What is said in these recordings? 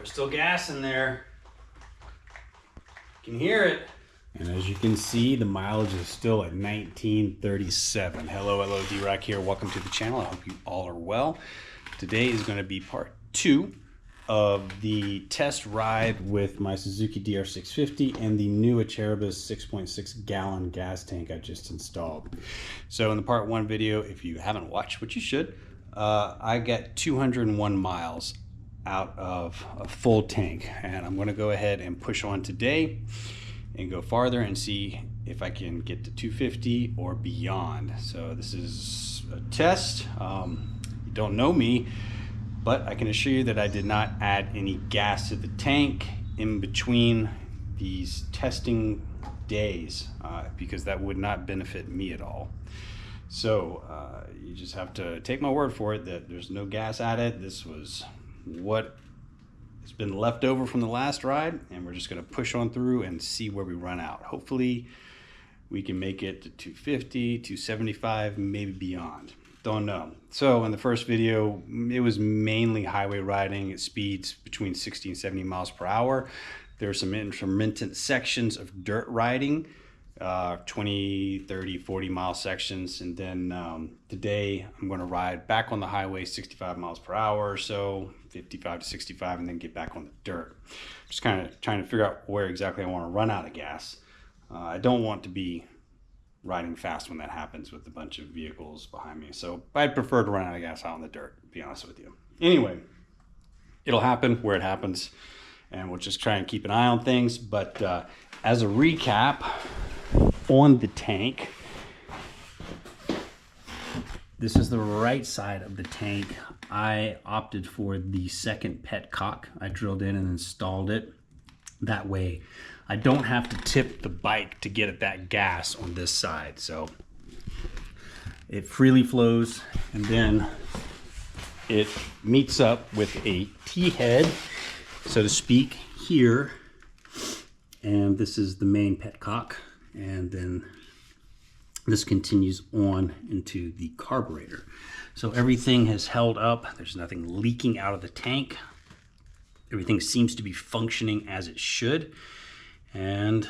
There's still gas in there. You can hear it. And as you can see, the mileage is still at 1937. Hello, D-Rock here. Welcome to the channel. I hope you all are well. Today is going to be part 2 of the test ride with my Suzuki DR650 and the new Acerbis 6.6 gallon gas tank I just installed. So in the part 1 video, if you haven't watched, which you should, I got 201 miles out of a full tank, and I'm going to go ahead and push on today and go farther and see if I can get to 250 or beyond. So this is a test. You don't know me, but I can assure you that I did not add any gas to the tank in between these testing days because that would not benefit me at all. So you just have to take my word for it that there's no gas added. This was what has been left over from the last ride, and we're just going to push on through and see where we run out. Hopefully we can make it to 250, 275, maybe beyond. Don't know. So in the first video, it was mainly highway riding at speeds between 60 and 70 miles per hour. There are some intermittent sections of dirt riding, 20, 30, 40 mile sections. And then today I'm going to ride back on the highway 65 miles per hour or so, 55 to 65, and then get back on the dirt. Just kind of trying to figure out where exactly I want to run out of gas. I don't want to be riding fast when that happens with a bunch of vehicles behind me. So I'd prefer to run out of gas out on the dirt, to be honest with you. Anyway, it'll happen where it happens, and we'll just try and keep an eye on things. But as a recap on the tank, this is the right side of the tank. I opted for the second petcock. I drilled in and installed it. That way I don't have to tip the bike to get at that gas on this side. So it freely flows, and then it meets up with a T-head, so to speak, here. And this is the main petcock. And then this continues on into the carburetor. So everything has held up. There's nothing leaking out of the tank. Everything seems to be functioning as it should. And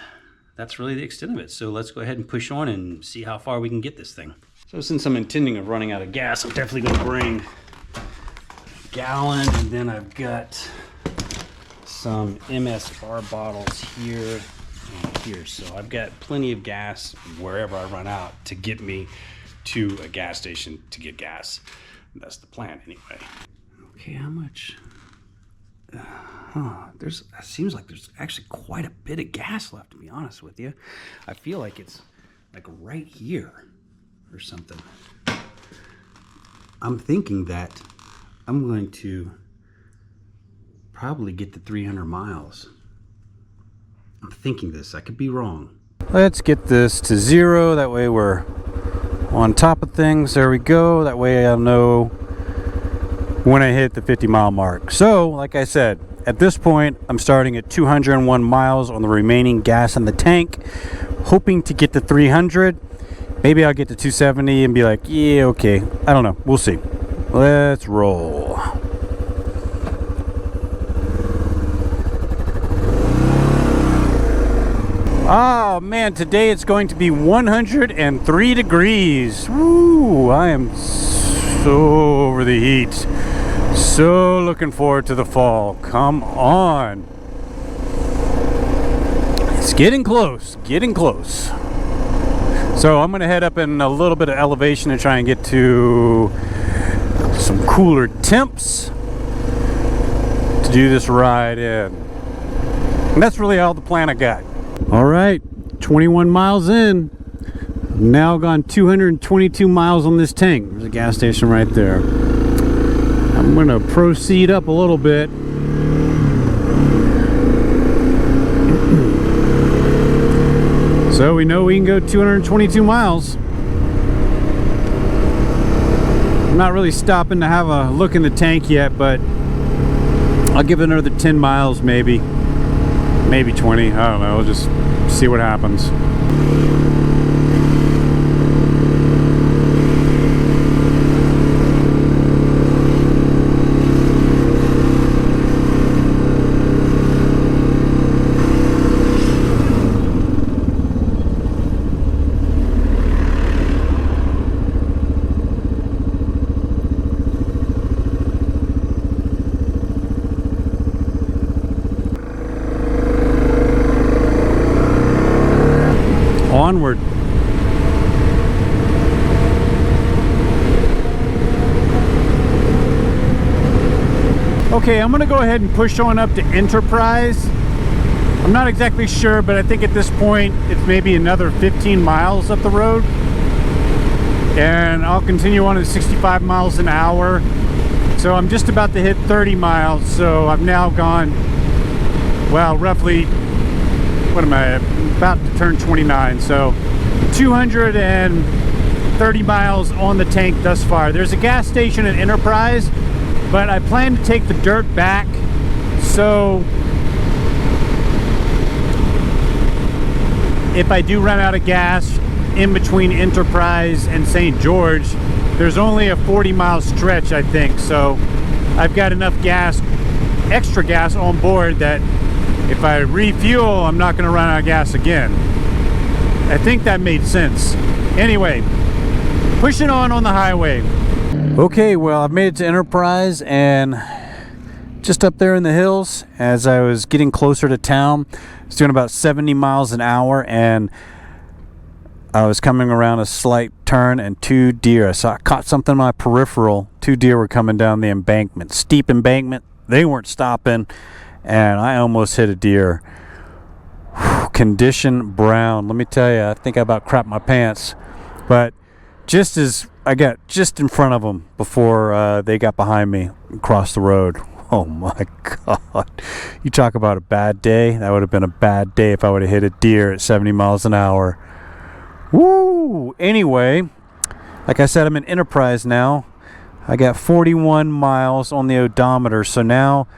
that's really the extent of it. So let's go ahead and push on and see how far we can get this thing. So since I'm intending of running out of gas, I'm definitely going to bring a gallon, and then I've got some MSR bottles here and here. So I've got plenty of gas wherever I run out to get me to a gas station to get gas. That's the plan anyway. Okay, how much? It seems like there's actually quite a bit of gas left, to be honest with you. I feel like it's like right here or something. I'm thinking that I'm going to probably get to 300 miles. I'm thinking this. I could be wrong. Let's get this to 0. That way we're on top of things. There we go. That way I'll know when I hit the 50-mile mark. So, like I said, at this point, I'm starting at 201 miles on the remaining gas in the tank, hoping to get to 300. Maybe I'll get to 270 and be like, yeah, okay. I don't know. We'll see. Let's roll. Oh, man, today it's going to be 103 degrees. Woo, I am so over the heat. So looking forward to the fall. Come on. It's getting close, getting close. So I'm gonna head up in a little bit of elevation to try and get to some cooler temps to do this ride in. And that's really all the plan I got. All right, 21 miles in. Now gone 222 miles on this tank. There's a gas station right there. I'm gonna proceed up a little bit. So we know we can go 222 miles. I'm not really stopping to have a look in the tank yet, but I'll give it another 10 miles maybe. Maybe 20, I don't know, we'll just see what happens. onward. Okay, I'm gonna go ahead and push on up to Enterprise. I'm not exactly sure, but I think at this point it's maybe another 15 miles up the road. And I'll continue on at 65 miles an hour. So I'm just about to hit 30 miles. So I've now gone, well, roughly, what am I, about to turn 29. So 230 miles on the tank thus far. There's a gas station at Enterprise, but I plan to take the dirt back. So if I do run out of gas in between Enterprise and St. George, there's only a 40-mile stretch, I think. So I've got enough gas, extra gas on board, that if I refuel, I'm not going to run out of gas again. I think that made sense. Anyway, pushing on the highway. Okay, well, I've made it to Enterprise, and just up there in the hills, as I was getting closer to town, it's doing about 70 miles an hour, and I was coming around a slight turn, and two deer, I caught something in my peripheral. Two deer were coming down the embankment, steep embankment. They weren't stopping, and I almost hit a deer. Condition brown. Let me tell you, I think I about crapped my pants. But just as I got just in front of them before they got behind me across the road. Oh my God. You talk about a bad day. That would have been a bad day if I would have hit a deer at 70 miles an hour. Woo! Anyway, like I said, I'm in Enterprise now. I got 41 miles on the odometer, so now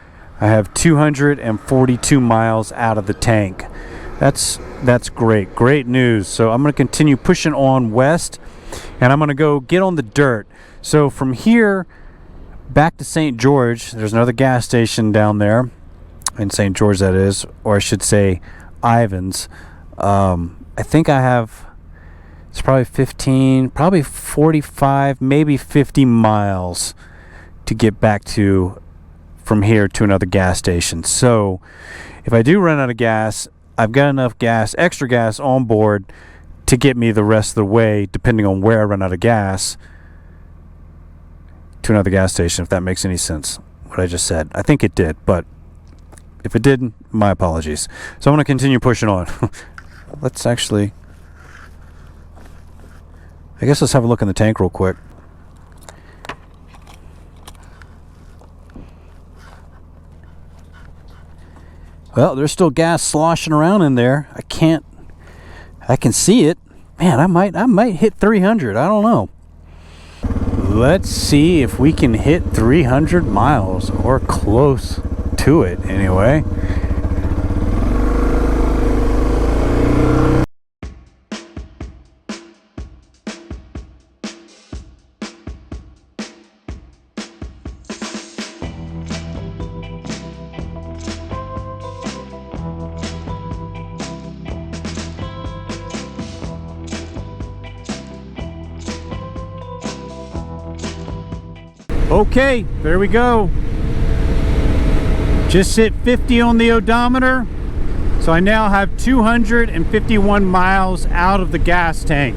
I have 242 miles out of the tank. That's great. Great news. So I'm going to continue pushing on west, and I'm going to go get on the dirt. So from here back to St. George, there's another gas station down there in St. George, that is, or I should say Ivans. I think I have, it's probably 15, probably 45, maybe 50 miles to get back to from here to another gas station. So if I do run out of gas, I've got enough gas, extra gas on board to get me the rest of the way, depending on where I run out of gas, to another gas station, if that makes any sense, what I just said. I think it did, but if it didn't, my apologies. So I'm going to continue pushing on. Let's actually, I guess let's have a look in the tank real quick. Well, there's still gas sloshing around in there. I can see it. Man, I might hit 300. I don't know. Let's see if we can hit 300 miles or close to it anyway. Okay, there we go. Just hit 50 on the odometer. So I now have 251 miles out of the gas tank.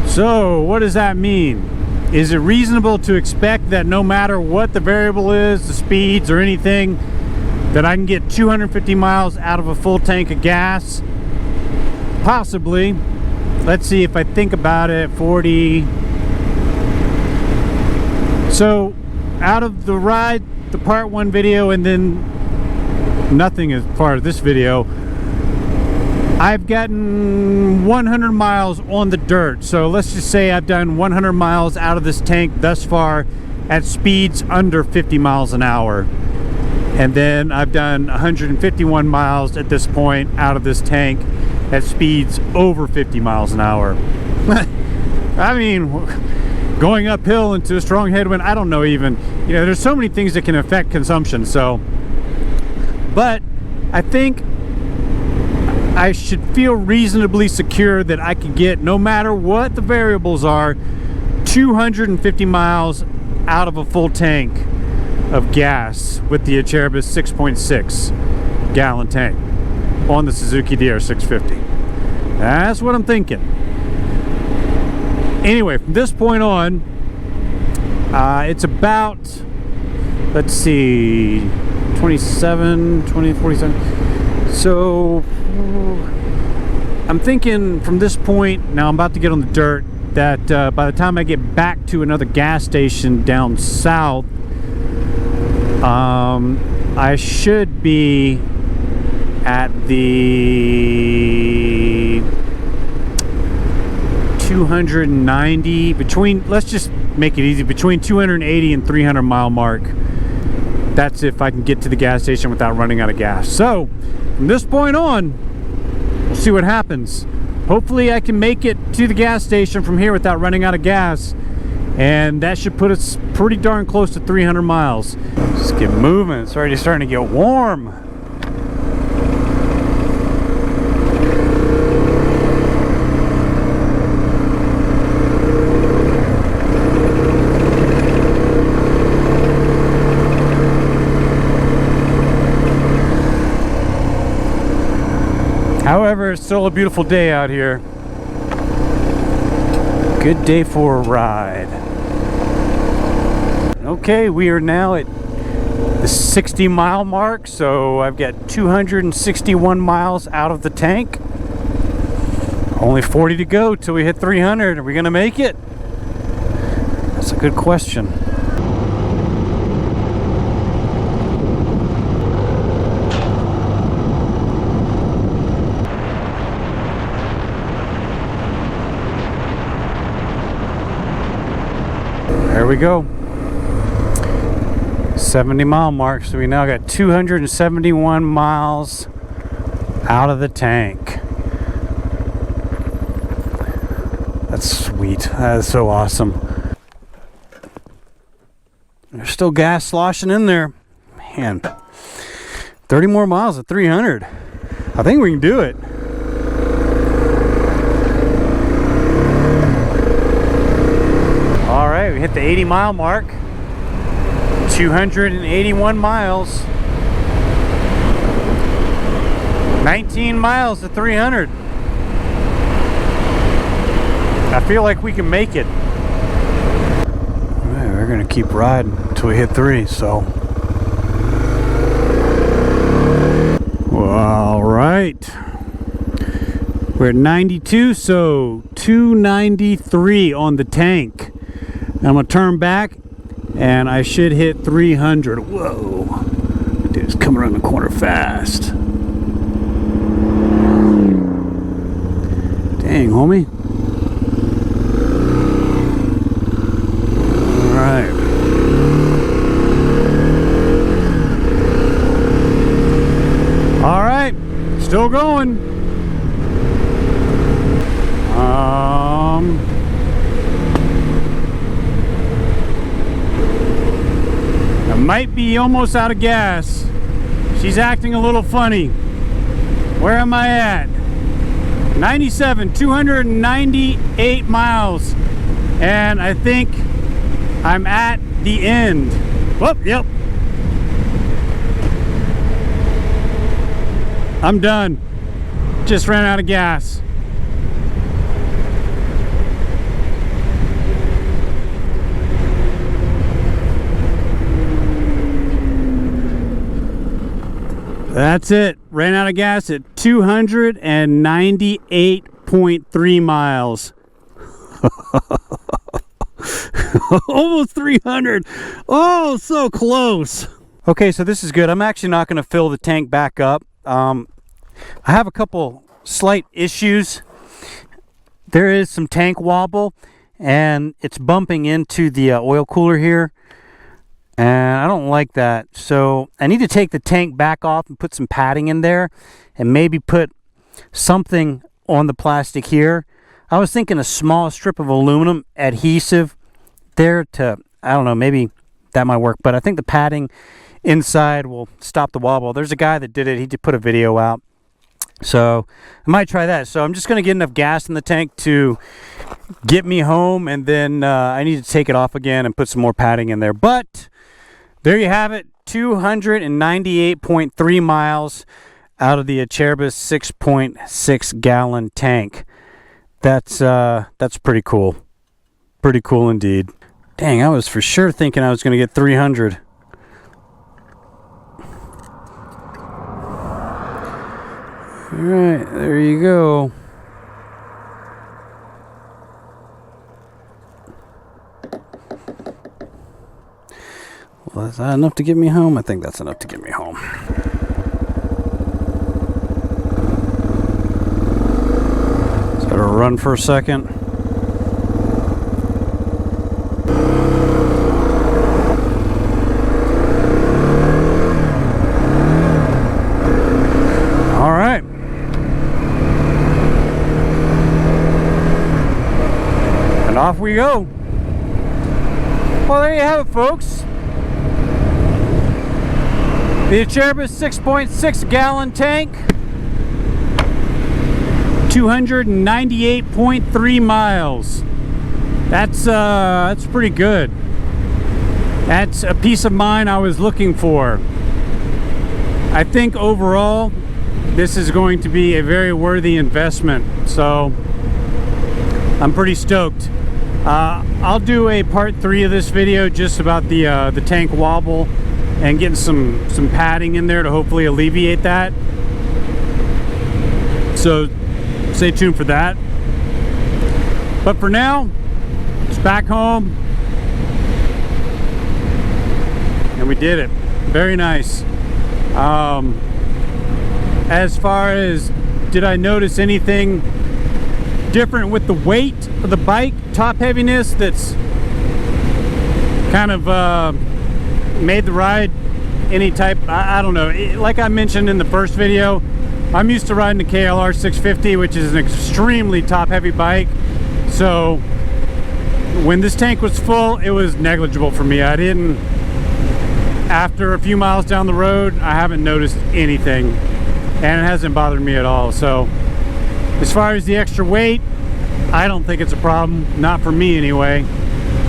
So what does that mean? Is it reasonable to expect that no matter what the variable is, the speeds or anything, that I can get 250 miles out of a full tank of gas? Possibly. Let's see if I think about it. 40. So out of the ride, the part one video, and then nothing as far as this video, I've gotten 100 miles on the dirt. So let's just say I've done 100 miles out of this tank thus far at speeds under 50 miles an hour. And then I've done 151 miles at this point out of this tank at speeds over 50 miles an hour. I mean, going uphill into a strong headwind, I don't know even. You know, there's so many things that can affect consumption. So, but I think I should feel reasonably secure that I can get, no matter what the variables are, 250 miles out of a full tank of gas with the Acerbis 6.6 gallon tank on the Suzuki DR650. That's what I'm thinking. Anyway, from this point on, it's about, let's see, 27, 20, 47. So I'm thinking from this point, now I'm about to get on the dirt, that by the time I get back to another gas station down south, I should be at the 290, between, let's just make it easy, between 280 and 300 mile mark. That's if I can get to the gas station without running out of gas. So from this point on, we'll see what happens. Hopefully I can make it to the gas station from here without running out of gas, and that should put us pretty darn close to 300 miles. Let's get moving. It's already starting to get warm. However, it's still a beautiful day out here. Good day for a ride. Okay, we are now at the 60 mile mark, so I've got 261 miles out of the tank. Only 40 to go till we hit 300. Are we gonna make it? That's a good question. There we go. 70 mile mark, so we now got 271 miles out of the tank. That's sweet. That is so awesome. There's still gas sloshing in there. Man, 30 more miles at 300. I think we can do it. All right, we hit the 80 mile mark. 281 miles. 19 miles to 300. I feel like we can make it. All right, we're gonna keep riding until we hit 3, so. Well, all right. We're at 92, so 293 on the tank. I'm gonna turn back and I should hit 300. Whoa, dude's coming around the corner fast. Dang, homie. All right. All right, still going. I might be almost out of gas. She's acting a little funny. Where am I at? 97, 298 miles. And I think I'm at the end. Oh, yep. I'm done. Just ran out of gas. That's it. Ran out of gas at 298.3 miles. Almost 300. Oh, so close. Okay, so this is good. I'm actually not going to fill the tank back up. I have a couple slight issues. There is some tank wobble, and it's bumping into the oil cooler here. And I don't like that, so I need to take the tank back off and put some padding in there and maybe put something on the plastic here. I was thinking a small strip of aluminum adhesive there to, I don't know, maybe that might work, but I think the padding inside will stop the wobble. There's a guy that did it. He did put a video out, so I might try that. So I'm just going to get enough gas in the tank to get me home, and then I need to take it off again and put some more padding in there. But there you have it, 298.3 miles. out of the Acerbis 6.6 gallon tank. That's pretty cool. Pretty cool indeed. Dang, I was for sure thinking I was going to get 300. All right, there you go. Well, is that enough to get me home? I think that's enough to get me home. Just gotta run for a second. All right. And off we go. Well, there you have it, folks. The Acerbis 6.6 gallon tank, 298.3 miles. That's pretty good. That's a peace of mind I was looking for. I think overall this is going to be a very worthy investment, so I'm pretty stoked. I'll do a part 3 of this video just about the tank wobble and getting some padding in there to hopefully alleviate that. So stay tuned for that. But for now, it's back home. And we did it. Very nice. As far as did I notice anything different with the weight of the bike, top heaviness, that's kind of made the ride any type, I don't know. Like I mentioned in the first video, I'm used to riding the KLR 650, which is an extremely top heavy bike. So when this tank was full, it was negligible for me. I didn't, after a few miles down the road, I haven't noticed anything, and it hasn't bothered me at all. So as far as the extra weight, I don't think it's a problem, not for me anyway.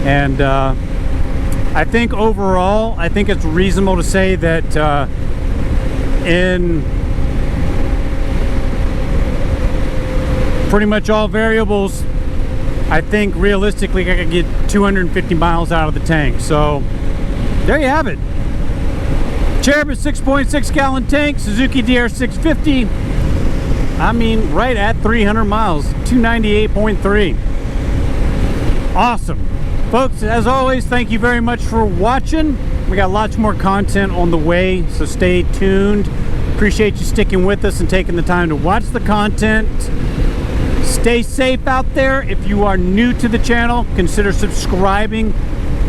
And I think overall, I think it's reasonable to say that in pretty much all variables, I think realistically I could get 250 miles out of the tank. So there you have it. Acerbis 6.6 gallon tank, Suzuki DR650. I mean, right at 300 miles, 298.3. Awesome. Folks, as always, thank you very much for watching. We got lots more content on the way, so stay tuned. Appreciate you sticking with us and taking the time to watch the content. Stay safe out there. If you are new to the channel, consider subscribing.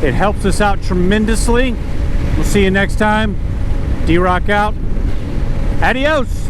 It helps us out tremendously. We'll see you next time. D-Rock out. Adios.